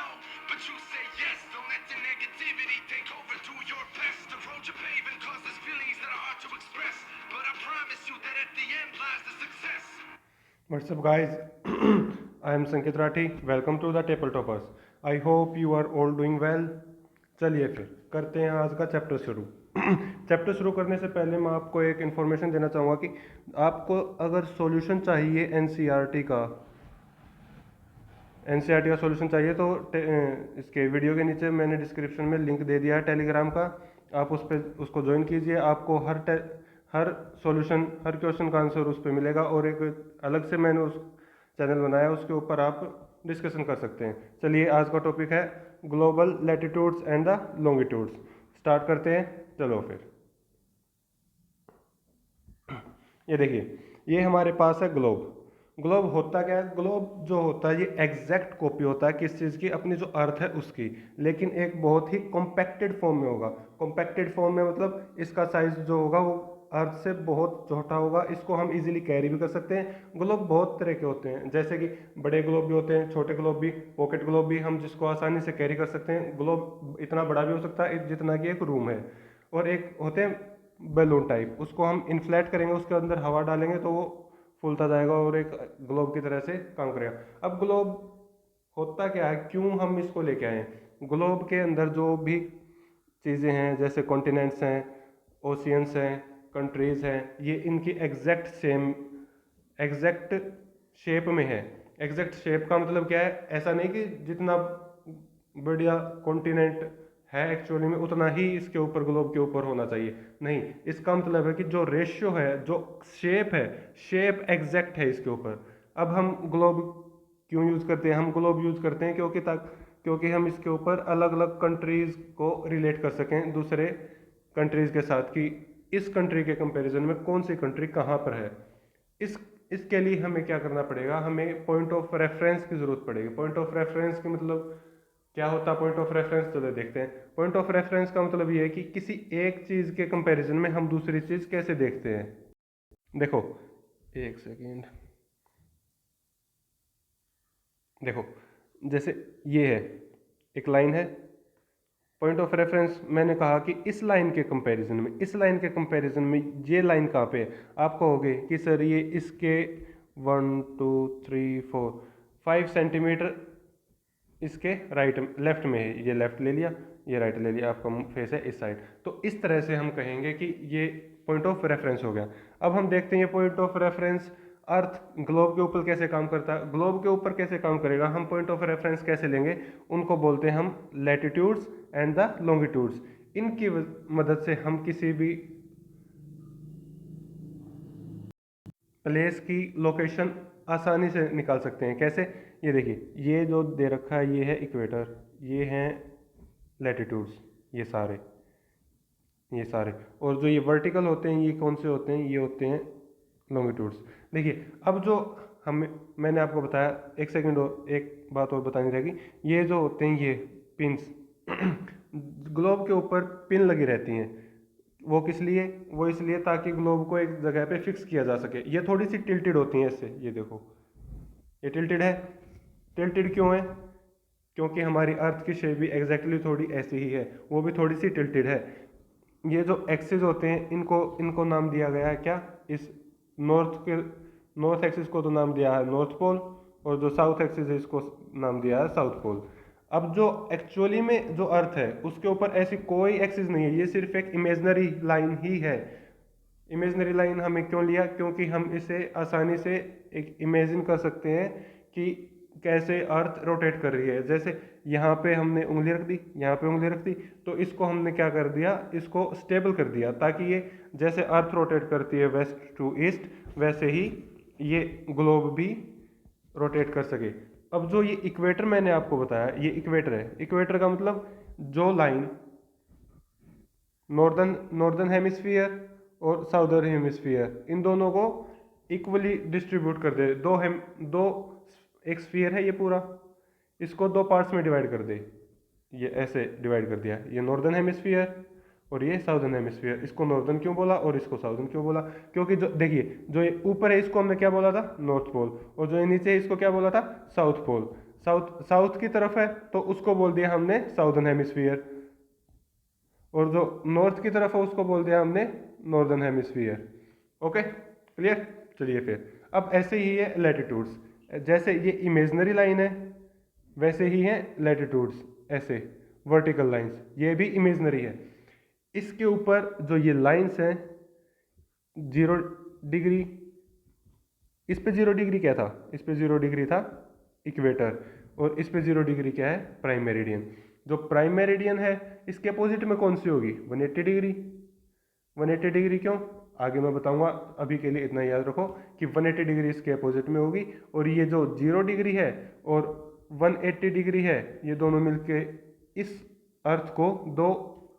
no, but you say yes. Don't let the negativity take over, do your best. The road you pave and causes feelings that are hard to express, but I promise you that at the end lies the success. What's up, guys? I am Sanket Rathi. Welcome to the Table Toppers. I hope you are all doing well. चलिए फिर करते हैं आज का chapter शुरू। Chapter शुरू करने से पहले मैं आपको एक इन्फॉर्मेशन देना चाहूँगा कि आपको अगर सॉल्यूशन चाहिए एनसीईआरटी का सॉल्यूशन चाहिए तो इसके वीडियो के नीचे मैंने डिस्क्रिप्शन में लिंक दे दिया है टेलीग्राम का। आप उस पर उसको ज्वाइन कीजिए। आपको हर सॉल्यूशन हर क्वेश्चन का आंसर उस पर मिलेगा और एक अलग से मैंने उस चैनल बनाया है, उसके ऊपर आप डिस्कशन कर सकते हैं। चलिए आज का टॉपिक है global latitudes and the longitudes. Start करते हैं। चलो फिर ये देखिए, ये हमारे पास है ग्लोब। ग्लोब होता क्या है? ग्लोब जो होता है ये एग्जैक्ट कॉपी होता है किस चीज़ की? अपनी जो अर्थ है उसकी, लेकिन एक बहुत ही कॉम्पैक्टेड फॉर्म में होगा। कॉम्पैक्टेड फॉर्म में मतलब इसका साइज जो होगा वो अर्थ से बहुत छोटा होगा। इसको हम इजीली कैरी भी कर सकते हैं। ग्लोब बहुत तरह के होते हैं, जैसे कि बड़े ग्लोब भी होते हैं, छोटे ग्लोब भी, पॉकेट ग्लोब भी, हम जिसको आसानी से कैरी कर सकते हैं। ग्लोब इतना बड़ा भी हो सकता है जितना कि एक रूम है। और एक होते हैं बैलून टाइप, उसको हम इन्फ्लेट करेंगे, उसके अंदर हवा डालेंगे तो वो फूलता जाएगा और एक ग्लोब की तरह से काम करेगा। अब ग्लोब होता क्या है, क्यों हम इसको लेके आए हैं? ग्लोब के अंदर जो भी चीज़ें हैं, जैसे कॉन्टिनेंट्स हैं, ओशियंस हैं, कंट्रीज़ हैं, ये इनकी एग्जैक्ट शेप में है। एग्जैक्ट शेप का मतलब क्या है? ऐसा नहीं कि जितना बढ़िया कॉन्टिनेंट है एक्चुअली में उतना ही इसके ऊपर ग्लोब के ऊपर होना चाहिए, नहीं। इसका मतलब है कि जो रेशियो है, जो शेप है, शेप एग्जैक्ट है इसके ऊपर। अब हम ग्लोब क्यों यूज़ करते हैं? हम ग्लोब यूज़ करते हैं क्योंकि हम इसके ऊपर अलग अलग कंट्रीज़ को रिलेट कर सकें दूसरे कंट्रीज़ के साथ, कि इस कंट्री के कंपैरिजन में कौन सी कंट्री कहाँ पर है। इसके लिए हमें क्या करना पड़ेगा? हमें पॉइंट ऑफ रेफरेंस की ज़रूरत पड़ेगी। पॉइंट ऑफ रेफरेंस की मतलब क्या होता है? पॉइंट ऑफ रेफरेंस चलो देखते हैं। पॉइंट ऑफ रेफरेंस का मतलब ये है कि किसी एक चीज़ के कंपैरिजन में हम दूसरी चीज़ कैसे देखते हैं। देखो, एक सेकेंड, देखो, जैसे ये है, एक लाइन है। पॉइंट ऑफ रेफरेंस मैंने कहा कि इस लाइन के कंपैरिजन में ये लाइन कहाँ पे है? आप कहोगे कि सर ये इसके 1 2 3 4 5 सेंटीमीटर इसके लेफ्ट में है। ये लेफ्ट ले लिया, ये राइट ले लिया, आपका फेस है इस साइड। तो इस तरह से हम कहेंगे कि ये पॉइंट ऑफ रेफरेंस हो गया। अब हम देखते हैं ये point of reference earth globe के ऊपर कैसे काम करता है। ग्लोब के ऊपर कैसे काम करेगा? हम पॉइंट ऑफ रेफरेंस कैसे लेंगे? उनको बोलते हैं हम लैटिट्यूड्स एंड द लॉन्गिट्यूड्स। इनकी मदद से हम किसी भी प्लेस की लोकेशन आसानी से निकाल सकते हैं। कैसे? ये देखिए, ये जो दे रखा है ये है इक्वेटर, ये हैं लैटिट्यूड्स, ये सारे, और जो ये वर्टिकल होते हैं ये कौन से होते हैं? ये होते हैं लॉन्गिट्यूड्स। देखिए, अब जो मैंने आपको बताया, एक सेकंड और एक बात और बतानी रहेगी। ये जो होते हैं ये पिंस ग्लोब के ऊपर पिन लगी रहती हैं। वो किस लिए? वो इसलिए ताकि ग्लोब को एक जगह पे फिक्स किया जा सके। ये थोड़ी सी टिल्टेड होती हैं इससे, ये देखो, ये टिल्टेड है। टिल्टेड क्यों है? क्योंकि हमारी अर्थ की शेप भी एग्जैक्टली थोड़ी ऐसी ही है, वो भी थोड़ी सी टिल्टेड है। ये जो एक्सिस होते हैं इनको नाम दिया गया है क्या? इस नॉर्थ एक्सिस को तो नाम दिया है नॉर्थ पोल, और जो साउथ एक्सिस है इसको नाम दिया है साउथ पोल। अब जो एक्चुअली में जो अर्थ है उसके ऊपर ऐसी कोई एक्सिस नहीं है, ये सिर्फ एक इमेजनरी लाइन ही है। इमेजनरी लाइन हमें क्यों लिया? क्योंकि हम इसे आसानी से एक इमेजिन कर सकते हैं कि कैसे अर्थ रोटेट कर रही है। जैसे यहाँ पे हमने उंगली रख दी, यहाँ पे उंगली रख दी, तो इसको हमने क्या कर दिया? इसको स्टेबल कर दिया, ताकि ये जैसे अर्थ रोटेट करती है वेस्ट टू ईस्ट, वैसे ही ये ग्लोब भी रोटेट कर सके। अब जो ये इक्वेटर मैंने आपको बताया, ये इक्वेटर है। इक्वेटर का मतलब जो लाइन नॉर्दर्न हेमिस्फीयर और साउदर्न हेमिस्फीयर, इन दोनों को इक्वली डिस्ट्रीब्यूट कर दे। दो एक स्फीयर है ये पूरा, इसको दो पार्ट्स में डिवाइड कर दे। ये ऐसे डिवाइड कर दिया, ये नॉर्दर्न हेमिस्फीयर और ये साउदर्न हेमिस्फीयर। इसको नॉर्दर्न क्यों बोला और इसको साउदर्न क्यों बोला? क्योंकि जो देखिए, जो ये ऊपर है इसको हमने क्या बोला था? नॉर्थ पोल, और जो ये नीचे है इसको क्या बोला था? South pole. साउथ की तरफ है तो उसको बोल दिया हमने साउदर्न हेमिस्फीयर, और जो नॉर्थ की तरफ है उसको बोल दिया हमने नॉर्दर्न हेमिस्फीयर। Okay, clear. चलिए फिर अब ऐसे ही है लैटिट्यूड्स, जैसे ये इमेजिनरी लाइन है वैसे ही है लैटिट्यूड्स, ऐसे वर्टिकल लाइंस, ये भी इमेजिनरी है। इसके ऊपर जो ये लाइंस हैं 0 डिग्री, इस पे 0 डिग्री क्या था, इस पे 0 डिग्री था इक्वेटर, और इस पे 0 डिग्री क्या है, प्राइम मेरिडियन। जो प्राइम मेरिडियन है इसके अपोजिट में कौन सी होगी, 180 डिग्री। 180 डिग्री क्यों, आगे मैं बताऊंगा, अभी के लिए इतना याद रखो कि 180 डिग्री इसके अपोजिट में होगी, और ये जो 0 डिग्री है और 180 डिग्री है, ये दोनों मिलके इस अर्थ को दो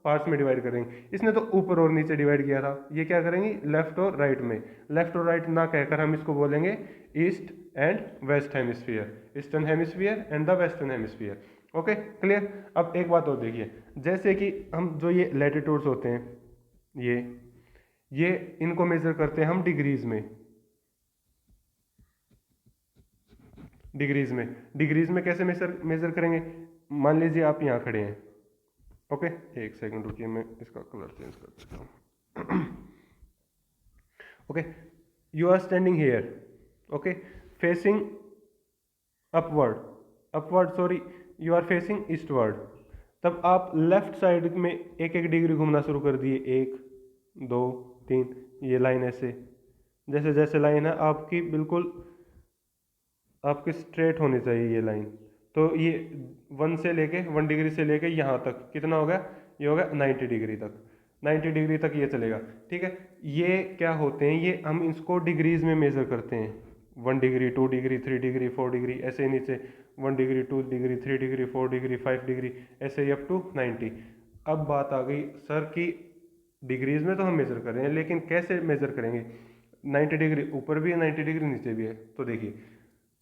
पार्ट्स में डिवाइड करेंगे। इसने तो ऊपर और नीचे डिवाइड किया था, ये क्या करेंगे लेफ्ट और राइट में। लेफ्ट और राइट ना कहकर हम इसको बोलेंगे east and west hemisphere, eastern hemisphere and the western hemisphere. Okay, clear. अब एक बात और देखिए, जैसे कि हम जो ये लैटिट्यूड्स होते हैं, ये इनको मेजर करते हैं हम डिग्रीज में। डिग्रीज में कैसे मेजर करेंगे, मान लीजिए आप यहाँ खड़े हैं। ओके, एक सेकंड रुकिए, मैं इसका कलर चेंज कर देता हूँ। Okay, you are standing here, okay, facing upward sorry, you are facing eastward. तब आप लेफ्ट साइड में एक एक डिग्री घूमना शुरू कर दिए, 1 2 3, ये लाइन ऐसे, जैसे जैसे लाइन है आपकी बिल्कुल आपकी स्ट्रेट होनी चाहिए ये लाइन। तो ये 1 डिग्री से लेके यहाँ तक कितना हो गया, ये हो गया 90 डिग्री तक, 90 डिग्री तक ये चलेगा। ठीक है, ये क्या होते हैं, ये हम इसको डिग्रीज में मेजर करते हैं। 1 डिग्री, 2 डिग्री, 3 डिग्री, 4 डिग्री, ऐसे नीचे 1 degree, 2 degree, 3 degree, 4 degree, 5 degree, ऐसे ही अप टू 90। अब बात आ गई सर की डिग्रीज में तो हम मेजर कर रहे हैं, लेकिन कैसे मेजर करेंगे, 90 डिग्री ऊपर भी है, 90 डिग्री नीचे भी है। तो देखिए,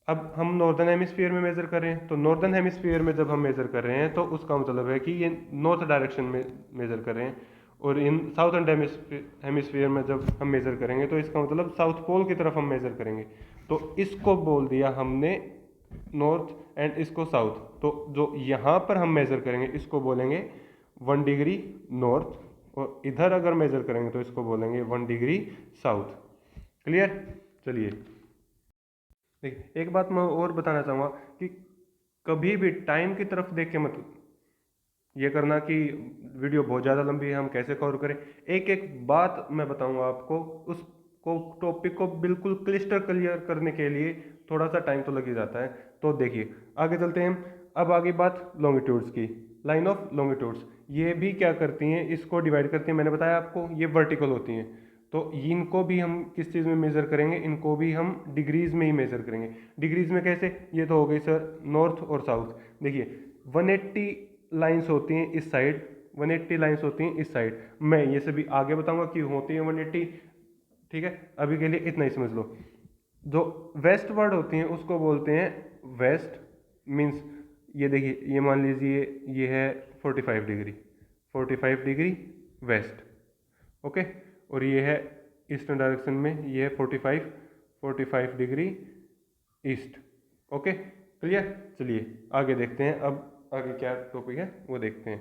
अब हम नॉर्दर्न हेमिस्फीयर में मेजर कर रहे हैं, तो नॉर्दर्न हेमिस्फीयर में जब हम मेजर कर रहे हैं तो उसका मतलब है कि ये नॉर्थ डायरेक्शन में मेजर कर रहे हैं, और इन साउथर्न हेमिस्फीयर में जब हम मेजर करेंगे तो इसका मतलब साउथ पोल की तरफ हम मेजर करेंगे। तो इसको बोल दिया हमने नॉर्थ एंड इसको साउथ। तो जो यहाँ पर हम मेजर करेंगे इसको बोलेंगे 1 डिग्री नॉर्थ, और इधर अगर मेजर करेंगे तो इसको बोलेंगे 1 डिग्री साउथ। क्लियर। चलिए देखिए, एक बात मैं और बताना चाहूँगा कि कभी भी टाइम की तरफ देख के मत ये करना कि वीडियो बहुत ज़्यादा लंबी है हम कैसे कवर करें। एक एक बात मैं बताऊँगा आपको, उसको टॉपिक को बिल्कुल क्लिस्टर क्लियर करने के लिए थोड़ा सा टाइम तो लग ही जाता है। तो देखिए आगे चलते हैं हम। अब आगे बात लॉन्गिट्यूड्स की, लाइन ऑफ लॉन्गिट्यूड्स, ये भी क्या करती हैं, इसको डिवाइड करती हैं। मैंने बताया आपको ये वर्टिकल होती हैं, तो इनको भी हम किस चीज़ में मेज़र करेंगे, इनको भी हम डिग्रीज में ही मेज़र करेंगे। डिग्रीज में कैसे, ये तो हो गई सर नॉर्थ और साउथ। देखिए 180 लाइंस होती हैं इस साइड, 180 लाइंस होती हैं इस साइड। मैं ये सभी आगे बताऊंगा कि होती है 180। ठीक है, अभी के लिए इतना ही समझ लो। जो वेस्ट वर्ड होती हैं उसको बोलते हैं वेस्ट, मीन्स ये देखिए, ये मान लीजिए ये है 45 डिग्री, 45 डिग्री वेस्ट। ओके, और ये है ईस्टर्न डायरेक्शन में, ये है 45 डिग्री ईस्ट। Okay, clear. चलिए आगे देखते हैं, अब आगे क्या टॉपिक है वो देखते हैं।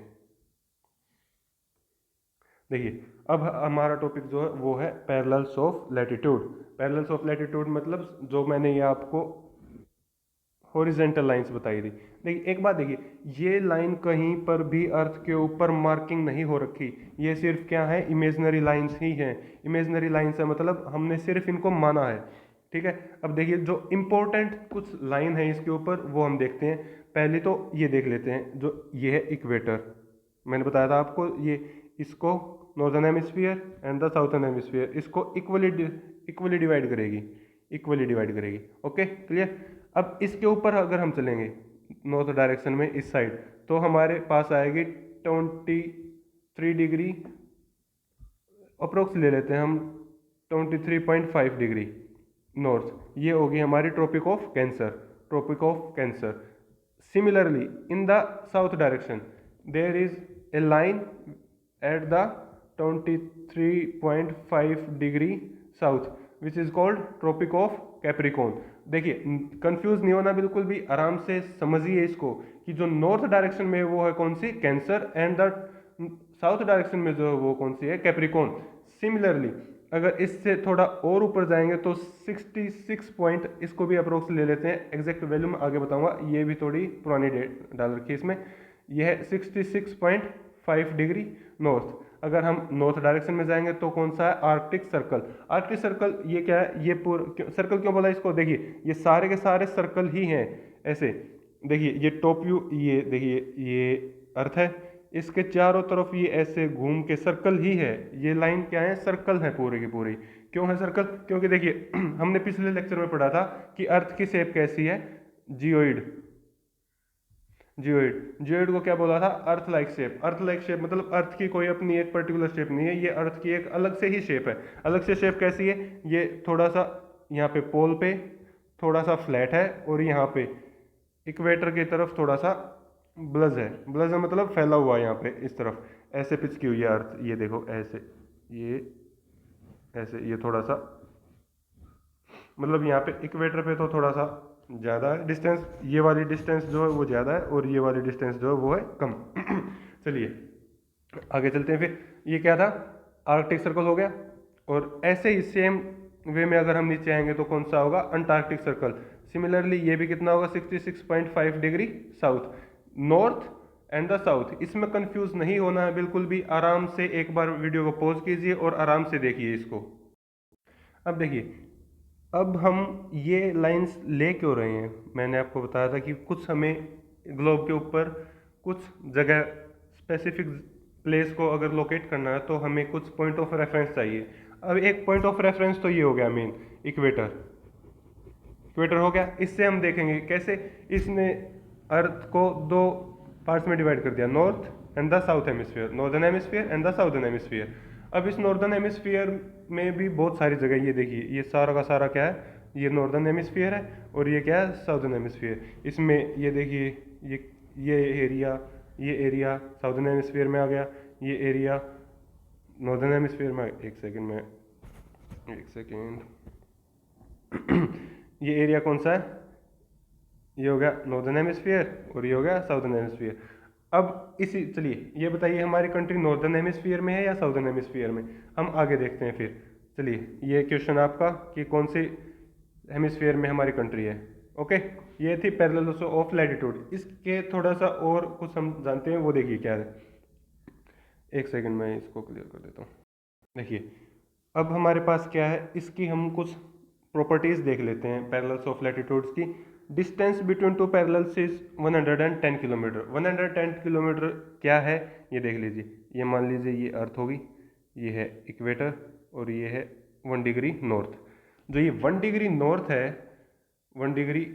देखिए अब हमारा टॉपिक जो है वो है parallels of latitude. Parallels of latitude मतलब जो मैंने ये आपको हॉरिजेंटल लाइंस बताई थी। देखिए एक बात देखिए, ये लाइन कहीं पर भी अर्थ के ऊपर मार्किंग नहीं हो रखी, ये सिर्फ क्या है, इमेजिनरी लाइंस ही हैं। इमेजिनरी लाइंस है मतलब हमने सिर्फ इनको माना है। ठीक है, अब देखिए जो इम्पोर्टेंट कुछ लाइन है इसके ऊपर वो हम देखते हैं। पहले तो ये देख लेते हैं, जो ये है इक्वेटर, मैंने बताया था आपको, ये इसको northern hemisphere and the southern hemisphere इसको इक्वली डिवाइड करेगी, इक्वली डिवाइड करेगी। Okay, clear. अब इसके ऊपर अगर हम चलेंगे नॉर्थ डायरेक्शन में इस साइड, तो हमारे पास आएगी 23 डिग्री, अप्रोक्स ले लेते हैं हम 23.5 डिग्री नॉर्थ। ये होगी हमारी Tropic of Cancer, Tropic of Cancer. Similarly in the south direction there is a line at the 23.5 degree south which is called Tropic of Capricorn. देखिए कंफ्यूज नहीं होना बिल्कुल भी, आराम से समझिए इसको कि जो नॉर्थ डायरेक्शन में है वो है कौन सी, Cancer, and the south direction में जो है वो कौन सी है, कैप्रिकॉन। सिमिलरली अगर इससे थोड़ा और ऊपर जाएंगे तो 66 पॉइंट, इसको भी अप्रोक्स ले लेते हैं, एग्जैक्ट वैल्यू में आगे बताऊंगा, ये भी थोड़ी पुरानी डेट डाल रखी है इसमें। यह है 66.5 डिग्री नॉर्थ। अगर हम नॉर्थ डायरेक्शन में जाएंगे तो कौन सा है, आर्कटिक सर्कल। आर्कटिक सर्कल ये क्या है, ये पूरा सर्कल क्यों बोला इसको, देखिए ये सारे के सारे सर्कल ही हैं ऐसे। देखिए ये टॉप व्यू, ये देखिए ये अर्थ है, इसके चारों तरफ ये ऐसे घूम के सर्कल ही है, ये लाइन क्या है, सर्कल है पूरे की पूरी। क्यों है सर्कल, क्योंकि देखिए हमने पिछले लेक्चर में पढ़ा था कि अर्थ की शेप कैसी है, जियोइड। जियोइड को क्या बोला था, earth like shape. Earth like shape मतलब अर्थ की कोई अपनी एक पर्टिकुलर शेप नहीं है, ये अर्थ की एक अलग से ही शेप है। अलग से शेप कैसी है, ये थोड़ा सा यहाँ पे पोल पे थोड़ा सा फ्लैट है, और यहाँ पे इक्वेटर की तरफ थोड़ा सा ब्लज है। ब्लज है मतलब फैला हुआ है यहाँ पे इस तरफ, ऐसे पिच की हुई है अर्थ, ये देखो ऐसे, ये ऐसे, ये थोड़ा सा मतलब यहाँ पे इक्वेटर पे तो थोड़ा सा ज़्यादा है डिस्टेंस, ये वाली डिस्टेंस जो है वो ज़्यादा है, और ये वाली डिस्टेंस जो है वो है कम। चलिए आगे चलते हैं। फिर ये क्या था, आर्कटिक सर्कल हो गया, और ऐसे ही सेम वे में अगर हम नीचे आएंगे तो कौन सा होगा, अंटार्कटिक सर्कल। सिमिलरली ये भी कितना होगा, 66.5 degree south, north and the south. इसमें कंफ्यूज नहीं होना है बिल्कुल भी, आराम से एक बार वीडियो को पॉज कीजिए और आराम से देखिए इसको। अब देखिए, अब हम ये लाइंस ले क्यों रहे हैं, मैंने आपको बताया था कि कुछ हमें ग्लोब के ऊपर कुछ जगह स्पेसिफिक प्लेस को अगर लोकेट करना है तो हमें कुछ पॉइंट ऑफ रेफरेंस चाहिए। अब एक पॉइंट ऑफ रेफरेंस तो ये हो गया मेन, इक्वेटर। इक्वेटर हो गया, इससे हम देखेंगे कैसे इसने अर्थ को दो पार्ट्स में डिवाइड कर दिया, north and the south hemisphere, northern hemisphere and the southern hemisphere. अब इस नॉर्दर्न हेमिस्फीयर में भी बहुत सारी जगह, ये देखिए ये सारा का सारा क्या है, ये नॉर्दर्न हेमिस्फीयर है, और ये क्या है, साउदर्न हेमिस्फीयर। इसमें ये देखिए ये एरिया साउदर्न हेमिस्फीयर में आ गया, ये एरिया नॉर्दर्न हेमिस्फीयर में। एक सेकेंड ये एरिया कौन सा है, ये हो गया नॉर्दर्न हेमिस्फीयर, और ये हो गया साउदर्न हेमिस्फीयर। अब इसी, चलिए ये बताइए हमारी कंट्री नॉर्दर्न हेमिस्फीयर में है या साउदर्न हेमिस्फीयर में, हम आगे देखते हैं फिर। चलिए ये क्वेश्चन आपका कि कौन सी हेमिस्फीयर में हमारी कंट्री है। ओके, ये थी पैरेलल्स ऑफ लैटिट्यूड। इसके थोड़ा सा और कुछ हम जानते हैं, वो देखिए क्या है। एक सेकंड में इसको क्लियर कर देता हूँ। देखिए अब हमारे पास क्या है, इसकी हम कुछ प्रॉपर्टीज देख लेते हैं पैरेलल्स ऑफ लैटिट्यूड्स की। Distance between two parallels is 110 kilometre. 110 kilometre क्या है ये देख लीजिए। ये मान लीजिए ये अर्थ होगी, ये है इक्वेटर, और ये है 1 डिग्री नॉर्थ। जो ये 1 डिग्री नॉर्थ है, 1 डिग्री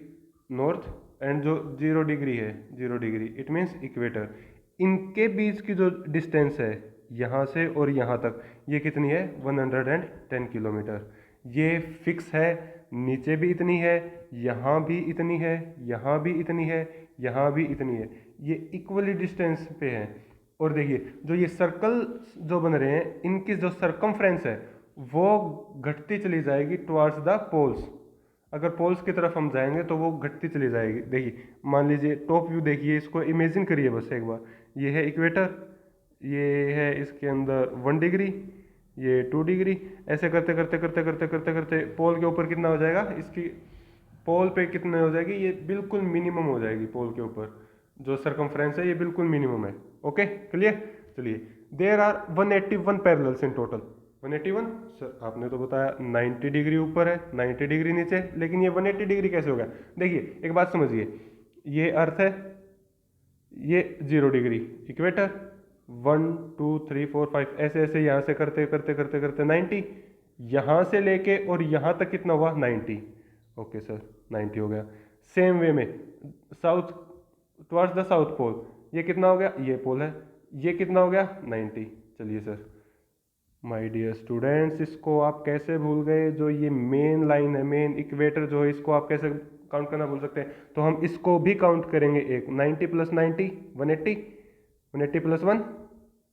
नॉर्थ, एंड जो 0 डिग्री है, 0 डिग्री, इट मीन्स इक्वेटर, इनके बीच की जो डिस्टेंस है यहाँ से और यहाँ तक, ये कितनी है, 110 किलोमीटर। ये फिक्स है, नीचे भी इतनी है, यहाँ भी इतनी है, यहाँ भी इतनी है, यहाँ भी इतनी है, ये इक्वली डिस्टेंस पे है। और देखिए जो ये सर्कल जो बन रहे हैं, इनकी जो सरकमफ्रेंस है वो घटती चली जाएगी टुवार्ड्स द पोल्स। अगर पोल्स की तरफ हम जाएंगे तो वो घटती चली जाएगी। देखिए मान लीजिए टॉप व्यू देखिए, इसको इमेजिन करिए बस एक बार। ये है इक्वेटर, ये है इसके अंदर 1 डिग्री, ये 2 डिग्री, ऐसे करते करते करते करते करते करते पोल के ऊपर कितना हो जाएगा, इसकी पोल पे कितने हो जाएगी, ये बिल्कुल मिनिमम हो जाएगी। पोल के ऊपर जो सरकमफ्रेंस है ये बिल्कुल मिनिमम है। Okay clear. चलिए there are 181 parallels in total. 181 sir आपने तो बताया 90 डिग्री ऊपर है, 90 डिग्री नीचे, लेकिन ये 180 डिग्री कैसे होगा। देखिए एक बात समझिए, ये अर्थ है, ये 0 डिग्री इक्वेटर, 1 2 3 4 5 ऐसे ऐसे यहाँ से करते करते करते करते 90, यहाँ से लेके और यहाँ तक कितना हुआ 90। ओके सर 90 हो गया। सेम वे में south towards the south pole, ये कितना हो गया, ये पोल है, ये कितना हो गया 90। चलिए सर माय डियर स्टूडेंट्स, इसको आप कैसे भूल गए, जो ये मेन लाइन है, मेन इक्वेटर जो है, इसको आप कैसे काउंट करना भूल सकते हैं। तो हम इसको भी काउंट करेंगे, एक 90 plus 90 180, 180 plus 1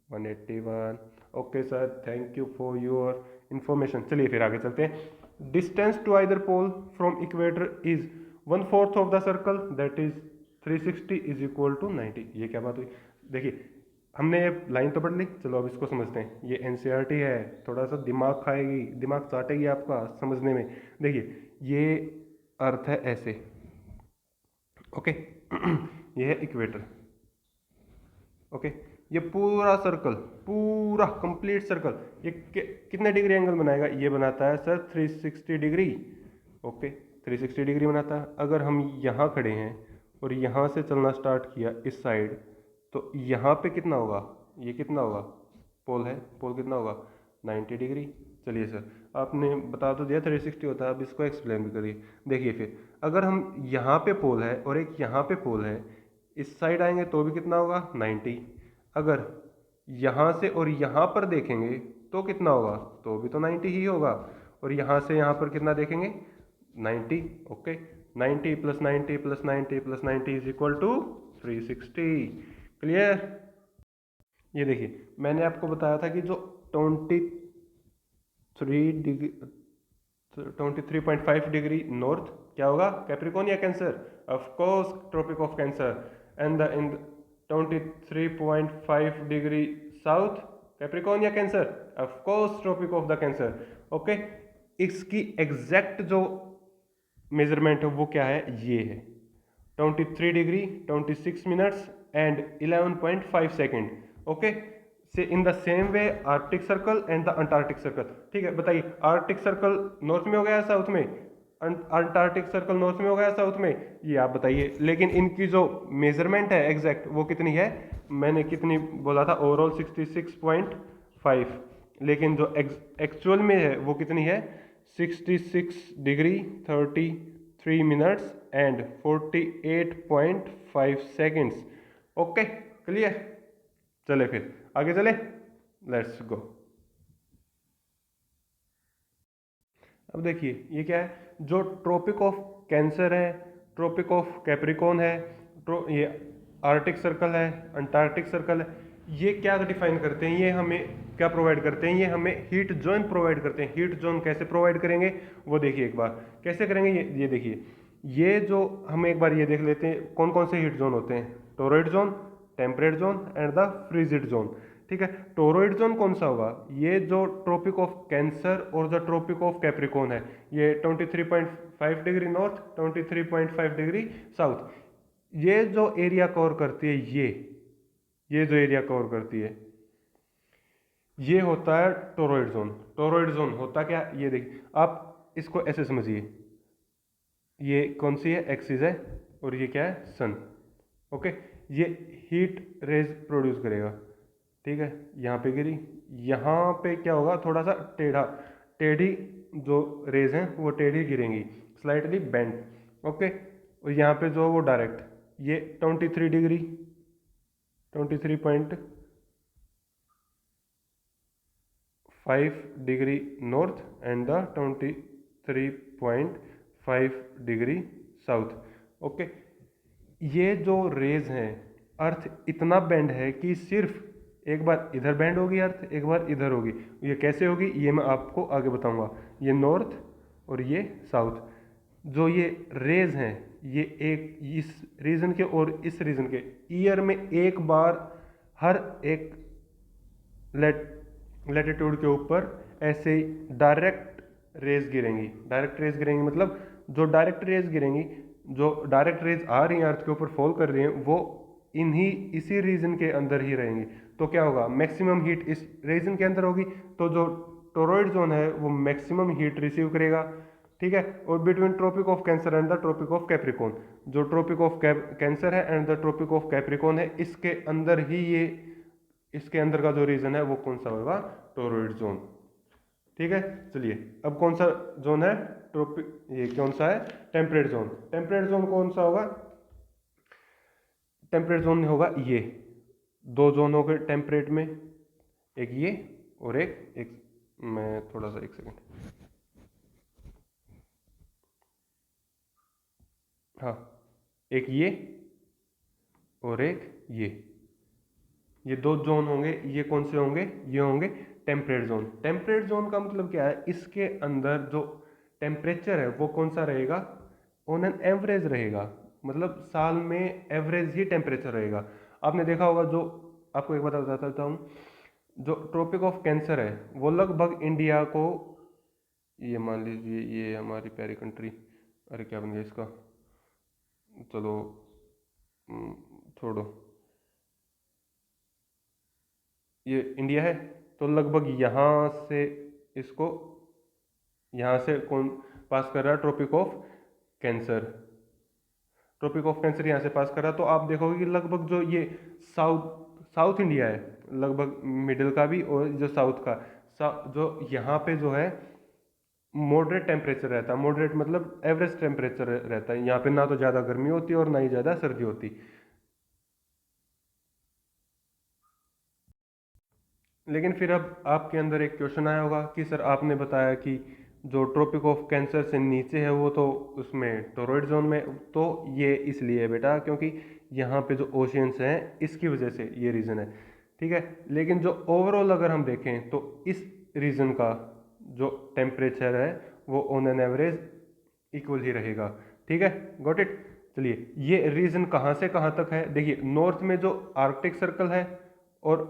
181। Okay sir thank you for your information. चलिए फिर आगे चलते हैं। Distance to either pole from equator is 1/4 of the circle that is 360 is equal to 90। ये क्या बात हुई? देखिए हमने ये लाइन तो पढ़ ली, चलो अब इसको समझते हैं। ये एनसीईआरटी है, थोड़ा सा दिमाग खाएगी, दिमाग चाटेगी आपका समझने में। देखिए ये अर्थ है ऐसे, ओके ये है इक्वेटर, ओके ये पूरा सर्कल, पूरा कंप्लीट सर्कल, ये कितने डिग्री एंगल बनाएगा? ये बनाता है सर 360 डिग्री, ओके 360 डिग्री बनाता है। अगर हम यहाँ खड़े हैं और यहाँ से चलना स्टार्ट किया इस साइड, तो यहाँ पे कितना होगा? ये कितना होगा? पोल है, पोल कितना होगा? 90 डिग्री। चलिए सर आपने बता तो दिया 360 होता है, अब इसको एक्सप्लेन भी करिए। देखिए फिर अगर हम यहाँ पे पोल है और एक यहाँ पे पोल है, इस साइड आएंगे तो भी कितना होगा? 90। अगर यहाँ से और यहाँ पर देखेंगे तो कितना होगा? तो भी तो 90 ही होगा। और यहाँ से यहाँ पर कितना देखेंगे? 90, okay 90 + 90 + 90 + 90 is equal to 360। Clear? ये देखिए मैंने आपको बताया था कि जो 23.5 डिग्री नॉर्थ क्या होगा? कैप्रिकॉर्न या Cancer? Of course tropic of Cancer. And the in 23.5 degree south Capricorn या Cancer? Of course tropic of the Cancer. Okay इसकी एग्जैक्ट जो मेजरमेंट है वो क्या है? ये है 23 degree 26 minutes and 11.5 second. Okay so in the same way Arctic circle and the Antarctic circle. ठीक है बताइए, आर्कटिक सर्कल नॉर्थ में हो गया साउथ में? अंटार्कटिक सर्कल नॉर्थ में हो गया साउथ में? ये आप बताइए। लेकिन इनकी जो मेजरमेंट है एग्जैक्ट वो कितनी है? मैंने कितनी बोला था? ओवरऑल 66.5, लेकिन जो एक्चुअल में है वो कितनी है? 66 degree 33 minutes and 48.5 seconds. Okay clear? चले फिर आगे चले, लेट्स गो। अब देखिए ये क्या है? जो ट्रॉपिक ऑफ कैंसर है, ट्रॉपिक ऑफ कैप्रिकॉर्न है, ये आर्कटिक सर्कल है, अंटार्कटिक सर्कल है, ये क्या डिफाइन करते हैं? ये हमें क्या प्रोवाइड करते हैं? ये हमें हीट जोन प्रोवाइड करते हैं। हीट जोन कैसे प्रोवाइड करेंगे वो देखिए एक बार। कैसे करेंगे? ये देखिए, ये जो हम एक बार ये देख लेते हैं कौन कौन से हीट जोन होते हैं। Toroid zone, temperate zone and the frigid zone. ठीक है, टोरॉइड जोन कौन सा होगा? ये जो ट्रॉपिक ऑफ कैंसर और जो ट्रॉपिक ऑफ कैप्रिकॉर्न है, ये 23.5 डिग्री नॉर्थ 23.5 डिग्री साउथ, ये जो एरिया कवर करती है, ये जो एरिया कवर करती है ये होता है टोरॉइड जोन। टोरॉइड जोन होता क्या? ये देखिए आप इसको ऐसे समझिए, ये कौन सी है? एक्सिस है और ये क्या है? सन। ओके ये हीट रेज प्रोड्यूस करेगा। ठीक है यहाँ पे गिरी, यहाँ पे क्या होगा? थोड़ा सा टेढ़ी जो रेज हैं वो टेढ़ी गिरेंगी, स्लाइटली बेंड। ओके और यहाँ पे जो वो डायरेक्ट, ये 23 degree 23.5 degree north and the 23.5 degree south. Okay ये जो रेज हैं, अर्थ इतना बेंड है कि सिर्फ एक बार इधर बेंड होगी अर्थ, एक बार इधर होगी। ये कैसे होगी ये मैं आपको आगे बताऊंगा। ये नॉर्थ और ये साउथ, जो ये रेज हैं ये एक इस रीजन के और इस रीजन के ईयर में एक बार हर एक लैटिट्यूड के ऊपर ऐसे डायरेक्ट रेज गिरेंगी। डायरेक्ट रेज गिरेंगी मतलब जो डायरेक्ट रेज गिरेंगी, जो डायरेक्ट रेज आ रही हैं अर्थ के ऊपर फॉल कर रही हैं, वो इसी रीजन के अंदर ही रहेंगी। तो क्या होगा? मैक्सिमम हीट इस रीजन के अंदर होगी, तो जो टोरॉइड जोन है वो मैक्सिमम हीट रिसीव करेगा। ठीक है, और between Tropic of Cancer and the Tropic of Capricorn, जो ट्रॉपिक ऑफ कैंसर है and the Tropic of Capricorn है, इसके अंदर ही ये, इसके अंदर का जो रीजन है वो कौन सा होगा? Toroid zone. ठीक है चलिए अब कौन सा जोन है? ट्रॉपिक, ये कौन सा है? Temperate zone. टेम्परेट जोन कौन सा होगा? टेम्परेट जोन होगा ये, दो जोन हो गए टेम्परेट में, एक ये और एक मैं थोड़ा सा एक सेकंड, हाँ एक ये और एक ये दो जोन होंगे। ये कौन से होंगे? ये होंगे टेम्परेट जोन। टेम्परेट जोन का मतलब क्या है? इसके अंदर जो टेम्परेचर है वो कौन सा रहेगा, ऑन एन एवरेज रहेगा, मतलब साल में एवरेज ही टेम्परेचर रहेगा। आपने देखा होगा, जो आपको एक बात बताता हूँ, जो ट्रॉपिक ऑफ कैंसर है वो लगभग इंडिया को, ये मान लीजिए ये हमारी प्यारी कंट्री, अरे क्या बन गया इसका, चलो छोड़ो, ये इंडिया है, तो लगभग यहाँ से इसको, यहाँ से कौन पास कर रहा है, Tropic of Cancer, Tropic of Cancer यहाँ से पास कर रहा है। तो आप देखोगे कि लगभग जो ये साउथ इंडिया है, लगभग मिडिल का भी और जो साउथ का, जो यहाँ पे जो है मॉडरेट टेम्परेचर रहता है, मॉडरेट मतलब एवरेज टेम्परेचर रहता है, यहाँ पे ना तो ज़्यादा गर्मी होती है और ना ही ज़्यादा सर्दी होती। लेकिन फिर अब आपके अंदर एक क्वेश्चन आया होगा कि सर आपने बताया कि जो ट्रॉपिक ऑफ कैंसर से नीचे है वो तो उसमें टोरॉइड जोन में, तो ये इसलिए है बेटा क्योंकि यहाँ पे जो ओशियंस हैं इसकी वजह से ये रीज़न है, ठीक है। लेकिन जो ओवरऑल अगर हम देखें तो इस रीजन का जो टेम्परेचर है वो ऑन एन एवरेज इक्वल ही रहेगा, ठीक है, गॉट इट। चलिए, ये रीजन कहाँ से कहाँ तक है, देखिए नॉर्थ में जो आर्कटिक सर्कल है और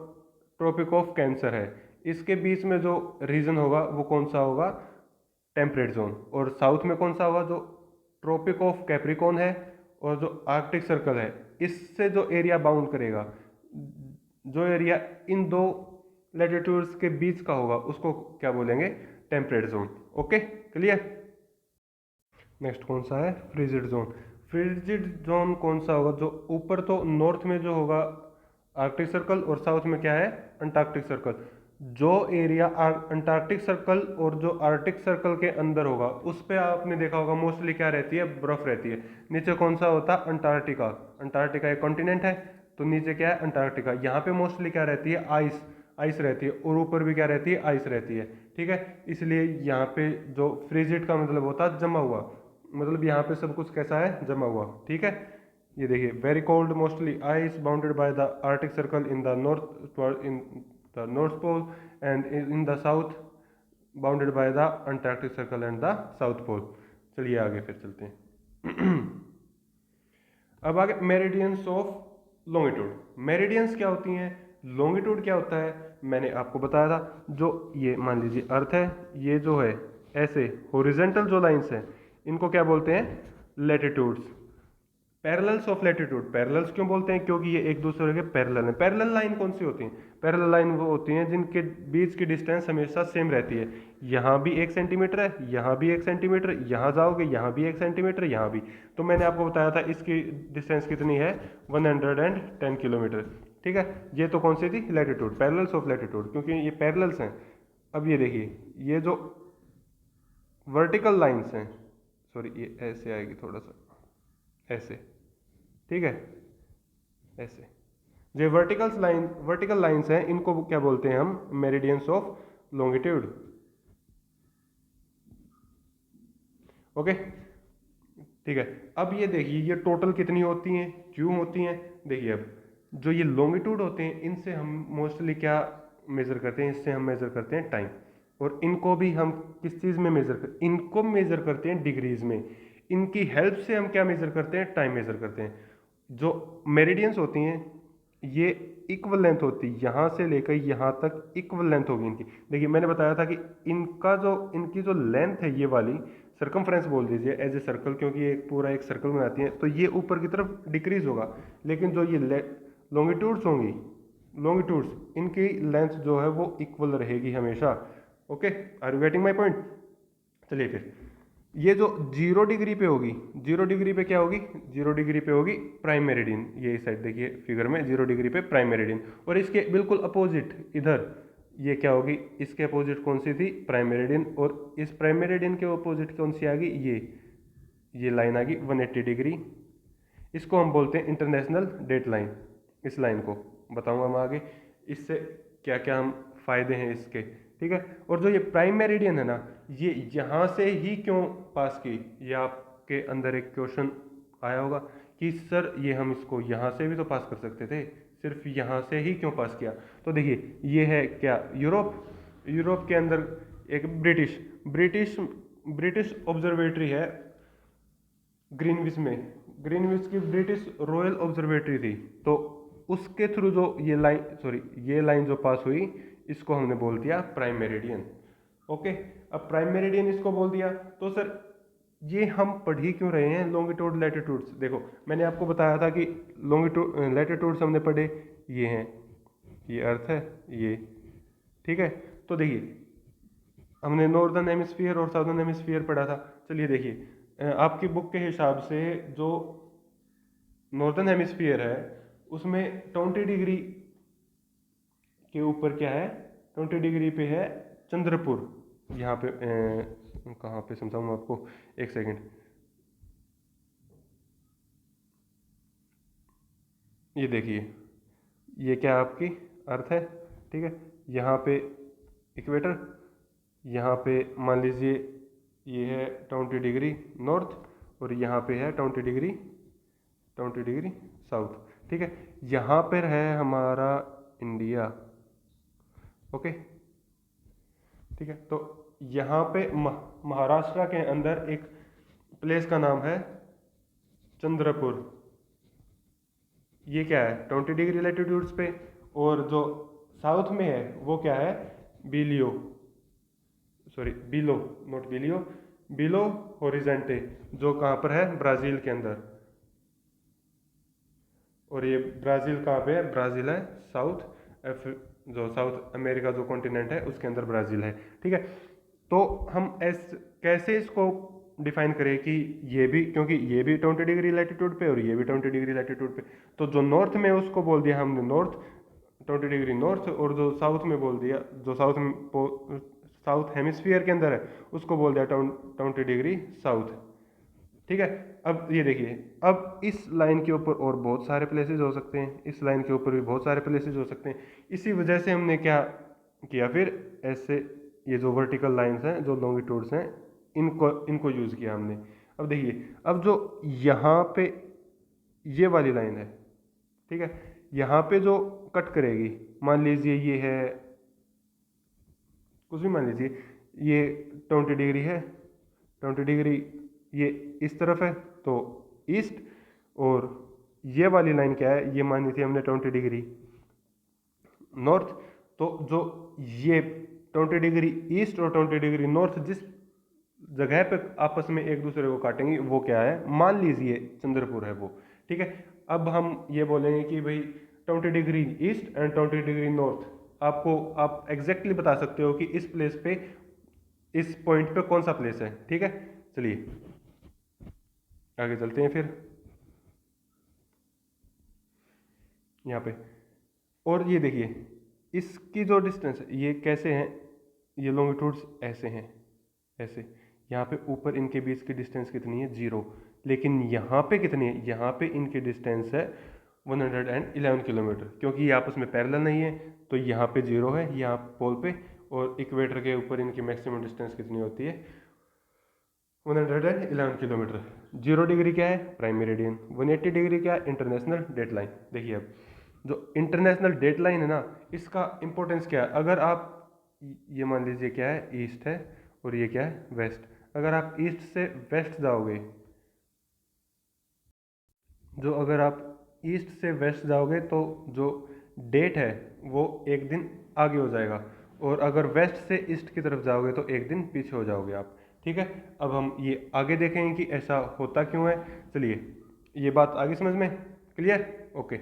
ट्रॉपिक ऑफ कैंसर है, इसके बीच में जो रीजन होगा वो कौन सा होगा, टेम्परेट जोन। और साउथ में कौन सा होगा, जो ट्रॉपिक ऑफ कैप्रिकॉर्न है और जो आर्कटिक सर्कल है, इससे जो एरिया बाउंड करेगा, जो एरिया इन दो लैटिट्यूड्स के बीच का होगा उसको क्या बोलेंगे, temperate zone. Okay, clear. Next कौन सा है, फ्रीजिड जोन। फ्रीजिड जोन कौन सा होगा, जो ऊपर तो नॉर्थ में जो होगा आर्कटिक सर्कल और साउथ में क्या है, अंटार्कटिक सर्कल। जो एरिया अंटार्कटिक सर्कल और जो आर्कटिक सर्कल के अंदर होगा उस पे आपने देखा होगा मोस्टली क्या रहती है, बर्फ रहती है। नीचे कौन सा होता है, अंटार्कटिका। अंटार्कटिका एक कॉन्टिनेंट है, तो नीचे क्या है, अंटार्कटिका। यहाँ पे मोस्टली क्या रहती है, आइस, आइस रहती है, और ऊपर भी क्या रहती है, आइस रहती है, ठीक है। इसलिए यहाँ पे जो फ्रीजिड का मतलब होता है जमा हुआ, मतलब यहाँ पे सब कुछ कैसा है, जमा हुआ, ठीक है। ये देखिए, very cold mostly ice bounded by the Arctic Circle in the north pole and in the south bounded by the Antarctic Circle and the south pole. चलिए आगे फिर चलते हैं। अब आगे मेरिडियंस ऑफ लॉन्गिट्यूड। मेरिडियंस क्या होती हैं, लॉन्गिट्यूड क्या होता है, मैंने आपको बताया था। जो ये मान लीजिए अर्थ है, ये जो है ऐसे हॉरिजॉन्टल जो लाइंस हैं इनको क्या बोलते हैं, latitudes. Parallels of latitude, parallels क्यों बोलते हैं, क्योंकि ये एक दूसरे के पैरेलल हैं। पैरेलल लाइन कौन सी होती हैं, पैरेलल लाइन वो होती हैं जिनके बीच की डिस्टेंस हमेशा सेम रहती है। यहाँ भी 1 सेंटीमीटर है, यहाँ भी 1 सेंटीमीटर, यहाँ जाओगे यहाँ भी 1 सेंटीमीटर, यहाँ भी। तो मैंने आपको बताया था इसकी डिस्टेंस कितनी है, 110 किलोमीटर, ठीक है। ये तो कौन सी थी, लैटिट्यूड, पैरेलल्स ऑफ लैटिट्यूड, क्योंकि ये पैरेलल्स हैं। अब ये देखिए, ये जो वर्टिकल लाइन्स हैं, सॉरी ये ऐसे आएगी थोड़ा सा, ऐसे, ठीक है, ऐसे जो वर्टिकल लाइंस हैं इनको क्या बोलते हैं हम, मेरिडियंस ऑफ लॉन्गिट्यूड। ओके, ठीक है। अब ये देखिए, ये टोटल कितनी होती हैं, क्यों होती हैं। देखिए, अब जो ये लॉन्गिट्यूड होते हैं इनसे हम मोस्टली क्या मेजर करते हैं, इससे हम मेजर करते हैं टाइम। और इनको भी हम किस चीज़ में मेजर करते, इनको मेजर करते हैं डिग्रीज में। इनकी हेल्प से हम क्या मेजर करते हैं, टाइम मेजर करते हैं। जो मेरिडियंस होती हैं ये इक्वल लेंथ होती है, यहाँ से लेकर यहाँ तक इक्वल लेंथ होगी इनकी। देखिए, मैंने बताया था कि इनकी जो लेंथ है, ये वाली सर्कमफ्रेंस बोल दीजिए एज ए सर्कल, क्योंकि एक पूरा एक सर्कल बनाती है, तो ये ऊपर की तरफ डिक्रीज होगा। लेकिन जो ये लॉन्गिट्यूड्स होंगी, लॉन्गिट्यूड्स इनकी लेंथ जो है वो इक्वल रहेगी हमेशा। Okay, are you getting my point. चलिए फिर, ये जो 0 डिग्री पे होगी, 0 डिग्री पे क्या होगी, 0 डिग्री पे होगी प्राइम मेरिडियन। ये इस साइड देखिए फिगर में 0 डिग्री पे प्राइम मेरिडियन, और इसके बिल्कुल अपोजिट इधर ये क्या होगी, इसके अपोजिट कौन सी थी, प्राइम मेरिडियन। और इस प्राइम मेरिडियन के अपोजिट कौन सी आ गई, ये लाइन आ गई 180 डिग्री। इसको हम बोलते हैं इंटरनेशनल डेट लाइन। इस लाइन को बताऊंगा मैं आगे, इससे क्या क्या हम फायदे हैं इसके, ठीक है। और जो ये प्राइम मेरिडियन है ना, ये यहाँ से ही क्यों पास की, ये आपके अंदर एक क्वेश्चन आया होगा कि सर ये हम इसको यहाँ से भी तो पास कर सकते थे, सिर्फ यहाँ से ही क्यों पास किया। तो देखिए, ये है क्या, यूरोप के अंदर एक ब्रिटिश ब्रिटिश ऑब्जर्वेटरी है ग्रीनविच में, ग्रीनविच की ब्रिटिश रॉयल ऑब्जर्वेटरी थी, तो उसके थ्रू जो ये लाइन जो पास हुई, इसको हमने बोल दिया प्राइम मेरिडियन। ओके, अब प्राइम मेरिडियन इसको बोल दिया, तो सर ये हम पढ़ ही क्यों रहे हैं लॉन्गिट्यूड लैटिट्यूड्स? देखो मैंने आपको बताया था कि लॉन्गिट्यूड लैटिट्यूड्स हमने पढ़े, ये हैं, ये अर्थ है, ये ठीक है। तो देखिए हमने नॉर्दर्न हेमिस्फीयर और साउदर्न हेमिस्फीयर पढ़ा था। चलिए देखिए आपकी बुक के हिसाब से जो नॉर्दर्न हेमिस्फीयर है उसमें 20 डिग्री के ऊपर क्या है, 20 डिग्री पे है चंद्रपुर। यहाँ पे कहाँ पे समझाऊँ आपको, एक सेकंड। ये देखिए ये क्या आपकी अर्थ है, ठीक है। यहाँ पे इक्वेटर, यहाँ पे मान लीजिए ये है 20 डिग्री नॉर्थ, और यहाँ पे है 20 डिग्री साउथ, ठीक है। यहाँ पर है हमारा इंडिया, ओके, ठीक है। तो यहाँ पे महाराष्ट्र के अंदर एक प्लेस का नाम है चंद्रपुर। ये क्या है 20 डिग्री लैटिट्यूड्स पे, और जो साउथ में है वो क्या है बिलो, नॉट बिलियो, बिलो होरिजेंटे, जो कहाँ पर है ब्राज़ील के अंदर। और ये ब्राज़ील कहाँ पे है, ब्राज़ील है जो साउथ अमेरिका जो कॉन्टिनेंट है उसके अंदर ब्राज़ील है, ठीक है। तो हम कैसे इसको डिफाइन करें कि ये भी, क्योंकि ये भी 20 डिग्री लैटिट्यूड पे और ये भी 20 डिग्री लैटिट्यूड पे, तो जो नॉर्थ में उसको बोल दिया हमने नॉर्थ, 20 डिग्री नॉर्थ, और जो साउथ में बोल दिया, जो साउथ हेमिस्फीयर के अंदर है उसको बोल दिया 20 डिग्री साउथ, ठीक है। अब ये देखिए, अब इस लाइन के ऊपर और बहुत सारे प्लेसेस हो सकते हैं, इस लाइन के ऊपर भी बहुत सारे प्लेसेस हो सकते हैं। इसी वजह से हमने क्या किया फिर, ऐसे ये जो वर्टिकल लाइंस हैं, जो लॉन्गिट्यूड्स हैं, इनको यूज़ किया हमने। अब देखिए, अब जो यहाँ पे ये वाली लाइन है, ठीक है, यहाँ पे जो कट करेगी, मान लीजिए ये है, कुछ भी मान लीजिए, ये 20 डिग्री है, 20 डिग्री ये इस तरफ है तो ईस्ट, और ये वाली लाइन क्या है, ये मानी थी हमने 20 डिग्री नॉर्थ। तो जो ये 20 डिग्री ईस्ट और 20 डिग्री नॉर्थ जिस जगह पे आपस में एक दूसरे को काटेंगे वो क्या है, मान लीजिए चंद्रपुर है वो, ठीक है। अब हम ये बोलेंगे कि भाई 20 degree east and 20 degree north, आप एग्जैक्टली बता सकते हो कि इस प्लेस पे, इस पॉइंट पे कौन सा प्लेस है, ठीक है। चलिए आगे चलते हैं फिर यहाँ पे, और ये देखिए इसकी जो डिस्टेंस है ये कैसे हैं, ये लॉन्गिट्यूड्स ऐसे हैं, ऐसे, यहाँ पे ऊपर इनके बीच की डिस्टेंस कितनी है 0, लेकिन यहाँ पे कितनी है, यहाँ पे इनकी डिस्टेंस है 111 किलोमीटर, क्योंकि ये आपस में पैरेलल नहीं है, तो यहाँ पे 0 है यहाँ पोल पे, और इक्वेटर के ऊपर इनकी मैक्सिमम डिस्टेंस कितनी होती है 111 किलोमीटर। 0 डिग्री क्या है प्राइम मेरिडियन, 180 डिग्री क्या है इंटरनेशनल डेट लाइन। देखिए अब जो इंटरनेशनल डेट लाइन है ना, इसका इंपॉर्टेंस क्या है, अगर आप ये मान लीजिए क्या है ईस्ट है और ये क्या है वेस्ट, अगर आप ईस्ट से वेस्ट जाओगे, अगर आप ईस्ट से वेस्ट जाओगे तो जो डेट है वो एक दिन आगे हो जाएगा, और अगर वेस्ट से ईस्ट की तरफ जाओगे तो एक दिन पीछे हो जाओगे आप, ठीक है। अब हम ये आगे देखेंगे कि ऐसा होता क्यों है। चलिए ये बात आगे समझ में क्लियर, ओके।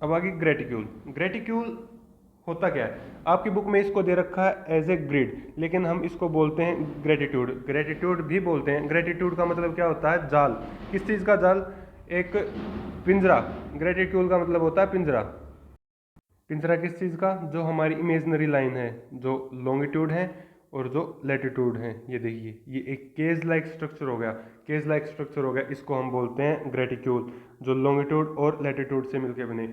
अब आगे ग्रेटिक्यूल होता क्या है, आपकी बुक में इसको दे रखा है एज ए ग्रिड, लेकिन हम इसको बोलते हैं ग्रेटिट्यूड भी बोलते हैं। ग्रेटिट्यूड का मतलब क्या होता है, जाल, किस चीज़ का जाल, एक पिंजरा। ग्रेटिट्यूड का मतलब होता है पिंजरा। पिंजरा किस चीज़ का, जो हमारी इमेजनरी लाइन है, जो लॉन्गिट्यूड है और जो लैटिट्यूड है। ये देखिए ये एक केज लाइक स्ट्रक्चर हो गया, इसको हम बोलते हैं ग्रेटिक्यूल, जो लॉन्गिट्यूड और लैटिट्यूड से मिलकर बने।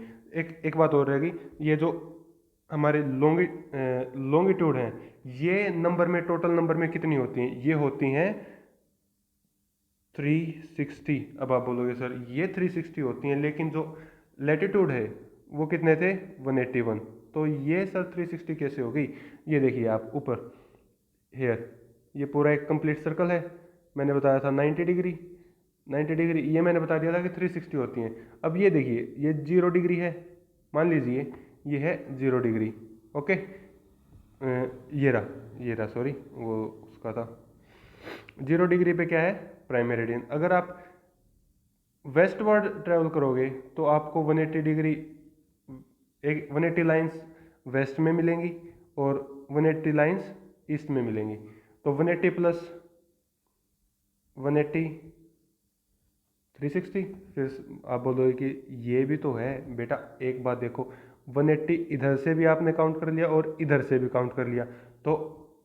एक बात और रहेगी, ये जो हमारे लॉन्गिट्यूड हैं, ये नंबर में, टोटल नंबर में कितनी होती हैं, ये होती हैं 360। अब आप बोलोगे सर ये 360 होती हैं, लेकिन जो लैटिट्यूड है वो कितने थे 181, तो ये सर 360 कैसे हो गई? ये देखिए आप ऊपर हेयर, ये पूरा एक कंप्लीट सर्कल है, मैंने बताया था 90 डिग्री, 90 डिग्री ये मैंने बता दिया था कि 360 होती हैं। अब ये देखिए ये 0 डिग्री है, मान लीजिए ये है 0 डिग्री, ओके। ये रहा सॉरी वो उसका था 0 डिग्री पे क्या है प्राइम मेरिडियन। अगर आप वेस्टवर्ड ट्रेवल करोगे तो आपको 180 डिग्री, एक 180 लाइंस वेस्ट में मिलेंगी और 180 लाइंस ईस्ट में मिलेंगी। तो 180 प्लस 180 360। फिर आप बोलोगे कि ये भी तो है बेटा, एक बात देखो 180 इधर से भी आपने काउंट कर लिया और इधर से भी काउंट कर लिया, तो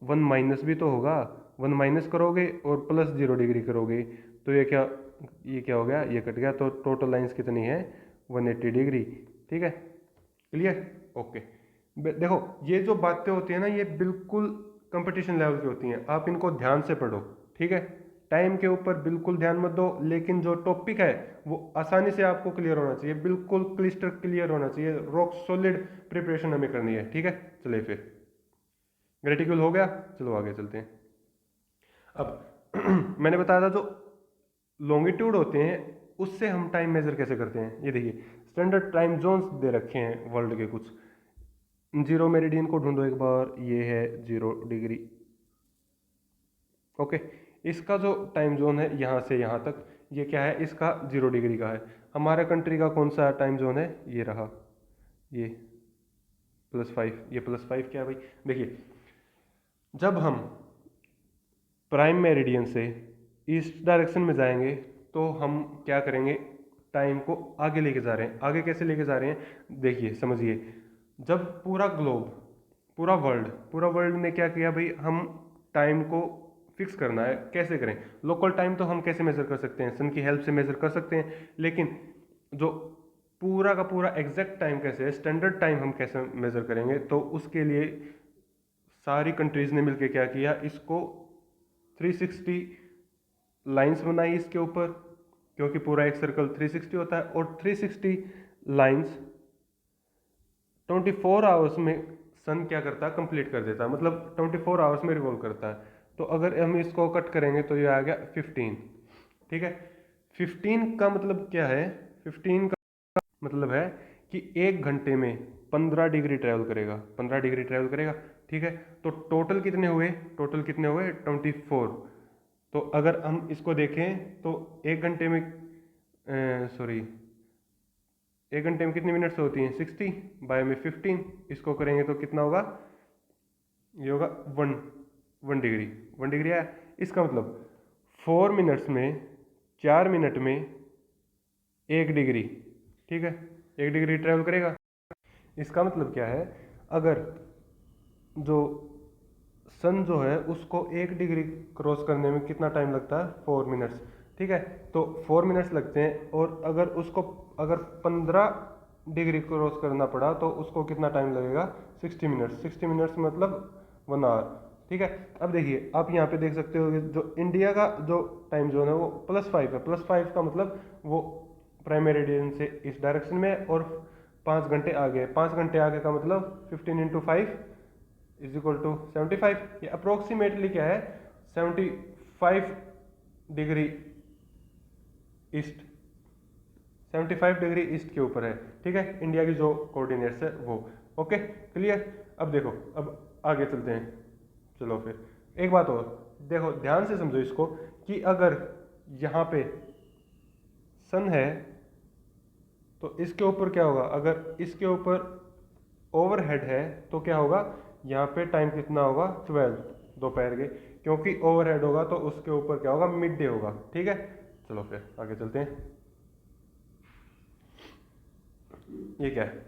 1 माइनस भी तो होगा, 1 माइनस करोगे और प्लस 0 डिग्री करोगे तो ये क्या हो गया, ये कट गया। तो टोटल लाइंस कितनी है 180 डिग्री, ठीक है, क्लियर, ओके। देखो ये जो बातें होती है ना ये बिल्कुल कंपटीशन लेवल की होती हैं, आप इनको ध्यान से पढ़ो, ठीक है। टाइम के ऊपर बिल्कुल ध्यान मत दो, लेकिन जो टॉपिक है वो आसानी से आपको क्लियर होना चाहिए, बिल्कुल क्लिस्टर क्लियर होना चाहिए, रॉक सॉलिड प्रिपरेशन हमें करनी है, ठीक है। चलिए फिर ग्रेटिक्यूल हो गया, चलो आगे चलते हैं। अब मैंने बताया था जो लॉन्गिट्यूड होते हैं उससे हम टाइम मेजर कैसे करते हैं। ये देखिए स्टैंडर्ड टाइम जोन्स दे रखे हैं वर्ल्ड के कुछ। 0 मेरिडियन को ढूंढो एक बार, ये है 0 डिग्री, ओके। इसका जो टाइम जोन है यहाँ से यहाँ तक, ये क्या है, इसका 0 डिग्री का है। हमारे कंट्री का कौन सा टाइम जोन है, ये रहा, ये +5, ये +5 क्या है भाई, देखिए जब हम प्राइम मेरिडियन से ईस्ट डायरेक्शन में जाएंगे तो हम क्या करेंगे, टाइम को आगे लेके जा रहे हैं। आगे कैसे लेके जा रहे हैं, देखिए समझिए, जब पूरा ग्लोब, पूरा वर्ल्ड ने क्या किया भाई, हम टाइम को फिक्स करना है, कैसे करें। लोकल टाइम तो हम कैसे मेजर कर सकते हैं, सन की हेल्प से मेजर कर सकते हैं, लेकिन जो पूरा का पूरा एग्जैक्ट टाइम कैसे है, स्टैंडर्ड टाइम हम कैसे मेजर करेंगे, तो उसके लिए सारी कंट्रीज ने मिलकर क्या किया, इसको 360 लाइंस बनाई इसके ऊपर, क्योंकि पूरा एक सर्कल 360 होता है, और 360 लाइंस 24 आवर्स में सन क्या करता है, कंप्लीट कर देता है, मतलब 24 आवर्स में रिवॉल्व करता है। तो अगर हम इसको कट करेंगे तो ये आ गया 15, ठीक है। 15 का मतलब क्या है, 15 का मतलब है कि 1 घंटे में 15 डिग्री ट्रैवल करेगा, 15 डिग्री ट्रैवल करेगा, ठीक है। तो टोटल कितने हुए, 24। तो अगर हम इसको देखें तो 1 घंटे में सॉरी 1 घंटे में कितनी मिनट्स होती हैं, 60 बाय में 15, इसको करेंगे तो कितना होगा, ये होगा 1 डिग्री, 1 डिग्री आया। इसका मतलब 4 मिनट्स में, 4 मिनट में 1 डिग्री, ठीक है, 1 डिग्री ट्रैवल करेगा। इसका मतलब क्या है, अगर जो सन जो है उसको 1 डिग्री क्रॉस करने में कितना टाइम लगता है, 4 मिनट्स, ठीक है। तो 4 मिनट्स लगते हैं, और अगर 15 डिग्री क्रॉस करना पड़ा तो उसको कितना टाइम लगेगा, 60 मिनट्स, 60 मिनट्स मतलब 1 आवर, ठीक है। अब देखिए आप यहाँ पे देख सकते हो जो इंडिया का जो टाइम जोन है वो +5 है। +5 का मतलब वो प्राइम मेरिडियन से इस डायरेक्शन में, और 5 घंटे आगे, 5 घंटे आगे का मतलब 15 × 5 = 75। ये अप्रोक्सीमेटली क्या है, 75 डिग्री ईस्ट, 75 डिग्री ईस्ट के ऊपर है, ठीक है, इंडिया की जो कोऑर्डिनेट्स है वो, ओके क्लियर। अब देखो, अब आगे चलते हैं, चलो फिर एक बात और देखो, ध्यान से समझो इसको, कि अगर यहाँ पे सन है तो इसके ऊपर क्या होगा, अगर इसके ऊपर ओवरहेड है तो क्या होगा, यहाँ पे टाइम कितना होगा, 12 दोपहर के, क्योंकि ओवरहेड होगा तो उसके ऊपर क्या होगा, मिड डे होगा, ठीक है। चलो फिर आगे चलते हैं। ये क्या है,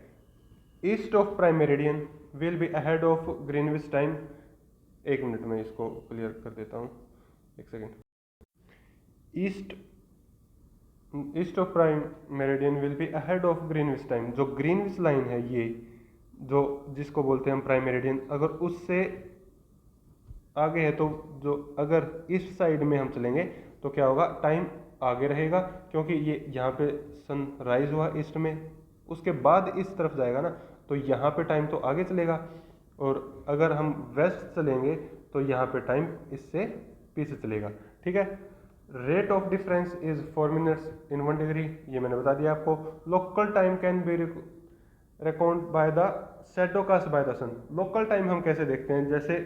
east of prime meridian will be ahead of Greenwich time. 1 minute में इसको क्लियर कर देता हूँ, 1 second. East of prime meridian will be ahead of Greenwich time. जो ग्रीनविच लाइन है, ये जो जिसको बोलते हैं हम प्राइम मेरिडियन, अगर उससे आगे है तो जो अगर ईस्ट साइड में हम चलेंगे तो क्या होगा, टाइम आगे रहेगा, क्योंकि ये यहाँ पे सन राइज हुआ ईस्ट में, उसके बाद इस तरफ जाएगा ना, तो यहाँ पे टाइम तो आगे चलेगा, और अगर हम वेस्ट चलेंगे तो यहाँ पे टाइम इससे पीछे चलेगा। ठीक है। Rate of difference is 4 minutes in 1 degree, ये मैंने बता दिया आपको। Local time can be record by the shadow cast by the sun. Local time हम कैसे देखते हैं, जैसे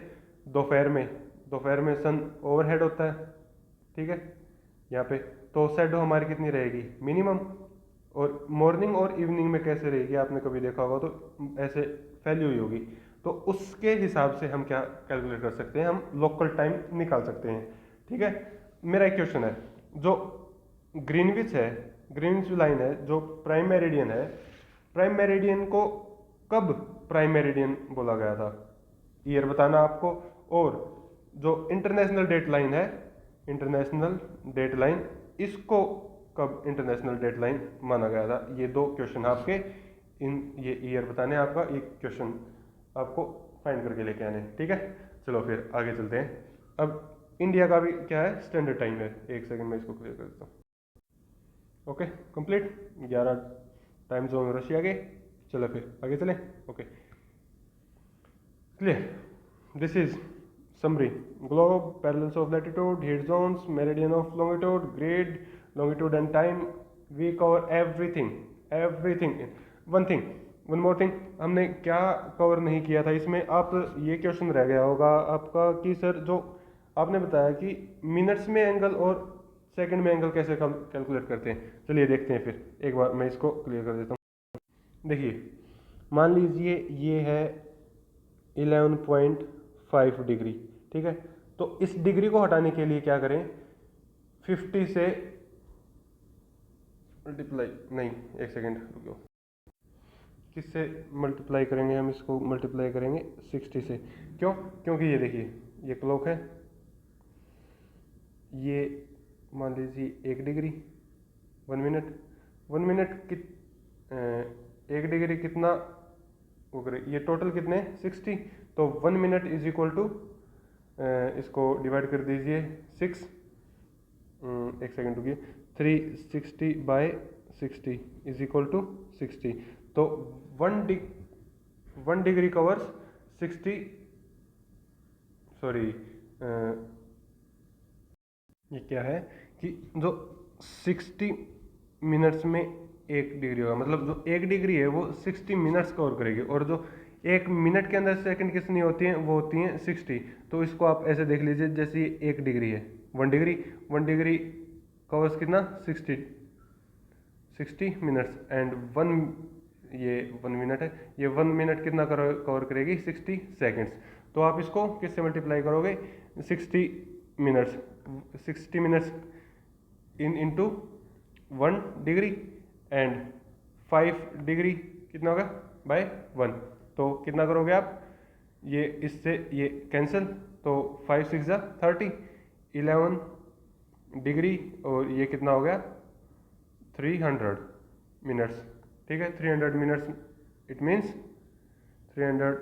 दोपहर में सन ओवरहेड होता है, ठीक है, यहाँ पे, तो शैडो हमारी कितनी रहेगी, मिनिमम। और मॉर्निंग और इवनिंग में कैसे रहेगी, आपने कभी देखा होगा तो ऐसे फैली हुई होगी, तो उसके हिसाब से हम क्या कैलकुलेट कर सकते हैं, हम लोकल टाइम निकाल सकते हैं। ठीक है। मेरा एक क्वेश्चन है, जो ग्रीनविच लाइन है, जो प्राइम मेरिडियन है, प्राइम मेरिडियन को कब प्राइम मेरिडियन बोला गया था, ईयर बताना आपको। और जो इंटरनेशनल डेट लाइन, इसको कब इंटरनेशनल डेट लाइन माना गया था। ये 2 क्वेश्चन आपके, ये ईयर बताने आपका, एक क्वेश्चन आपको फाइंड करके लेके आने। ठीक है। चलो फिर आगे चलते हैं। अब इंडिया का भी क्या है, स्टैंडर्ड टाइम है। एक सेकंड में इसको क्लियर कर देता हूँ। Okay, complete. 11 time zone Russia के। चलो फिर आगे चलें। Okay, clear. This is summary. Globe, parallels of latitude, heat zones, meridian of longitude, grade, longitude and time. We cover everything. One more thing, हमने क्या कवर नहीं किया था इसमें, आप ये क्वेश्चन रह गया होगा आपका कि सर, जो आपने बताया कि मिनट्स में एंगल और सेकंड में एंगल कैसे कैलकुलेट करते हैं। चलिए देखते हैं फिर, एक बार मैं इसको क्लियर कर देता हूँ। देखिए, मान लीजिए ये है 11.5 डिग्री, ठीक है। तो इस डिग्री को हटाने के लिए क्या करें, 50 से मल्टीप्लाई, नहीं, एक सेकेंड रुको, किससे मल्टीप्लाई करेंगे, हम इसको मल्टीप्लाई करेंगे 60 से। क्यों? क्योंकि ये देखिए, ये क्लॉक है, ये मान लीजिए 1 डिग्री, 1 मिनट कि 1 डिग्री कितना वो करे, ये टोटल कितने 60, तो 1 मिनट इज इक्वल टू, इसको डिवाइड कर दीजिए 6, एक सेकेंड रुकिए, 360 बाय 60 इज इक्वल टू 60। तो 1 डिग्री कवर्स 60, सॉरी, ये क्या है कि जो 60 मिनट्स में 1 डिग्री होगा, मतलब जो 1 डिग्री है वो 60 मिनट्स कवर करेगी, और जो 1 मिनट के अंदर सेकंड कितनी होती हैं, वो होती हैं 60। तो इसको आप ऐसे देख लीजिए, जैसे ये 1 डिग्री है, 1 डिग्री कवर्स कितना, 60 मिनट्स, एंड 1 मिनट है, ये 1 मिनट कितना कवर करेगी, 60 सेकेंड्स। तो आप इसको किससे मल्टीप्लाई करोगे, 60 minutes into 1 degree, and 5 degree कितना होगा, बाय 1। तो कितना करोगे आप, ये इससे ये कैंसिल, तो 5 6 जा 30, 11 डिग्री, और ये कितना हो गया, 300 मिनट्स। ठीक है, 300 मिनट्स, इट मीन्स 300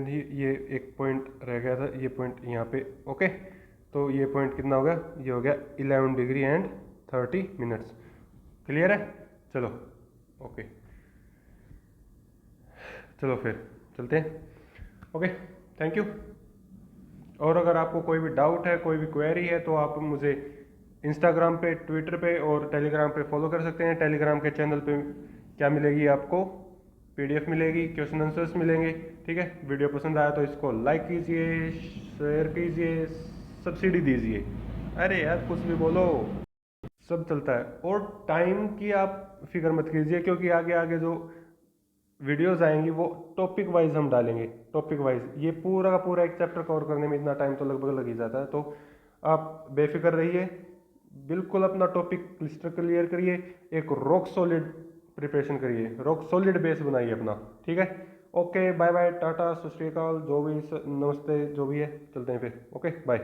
ही, ये एक पॉइंट रह गया था, ये पॉइंट यहाँ पे। ओके, तो ये पॉइंट कितना हो गया, ये हो गया 11 डिग्री एंड 30 मिनट्स। क्लियर है? चलो, ओके, चलो फिर चलते हैं। Okay, thank you. और अगर आपको कोई भी डाउट है, कोई भी क्वेरी है, तो आप मुझे इंस्टाग्राम पे, ट्विटर पे और टेलीग्राम पे फॉलो कर सकते हैं। टेलीग्राम के चैनल पे क्या मिलेगी आपको, PDF मिलेगी, क्वेश्चन आंसर्स मिलेंगे। ठीक है, वीडियो पसंद आया तो इसको लाइक कीजिए, शेयर कीजिए, सब्सिडी दीजिए, अरे यार कुछ भी बोलो, सब चलता है। और टाइम की आप फिक्र मत कीजिए, क्योंकि आगे आगे जो वीडियोस आएंगी वो टॉपिक वाइज हम डालेंगे, टॉपिक वाइज। ये पूरा का पूरा एक चैप्टर कवर करने में इतना टाइम तो लगभग लग ही जाता है। तो आप बेफिक्र रहिए, बिल्कुल अपना टॉपिक क्लियर करिए, एक रॉक सॉलिड प्रिपरेशन करिए, रॉक सॉलिड बेस बनाइए अपना। ठीक है, ओके, बाय बाय, टाटा, सत श्री अकाल, जो भी, नमस्ते, जो भी है, चलते हैं फिर। Okay, bye.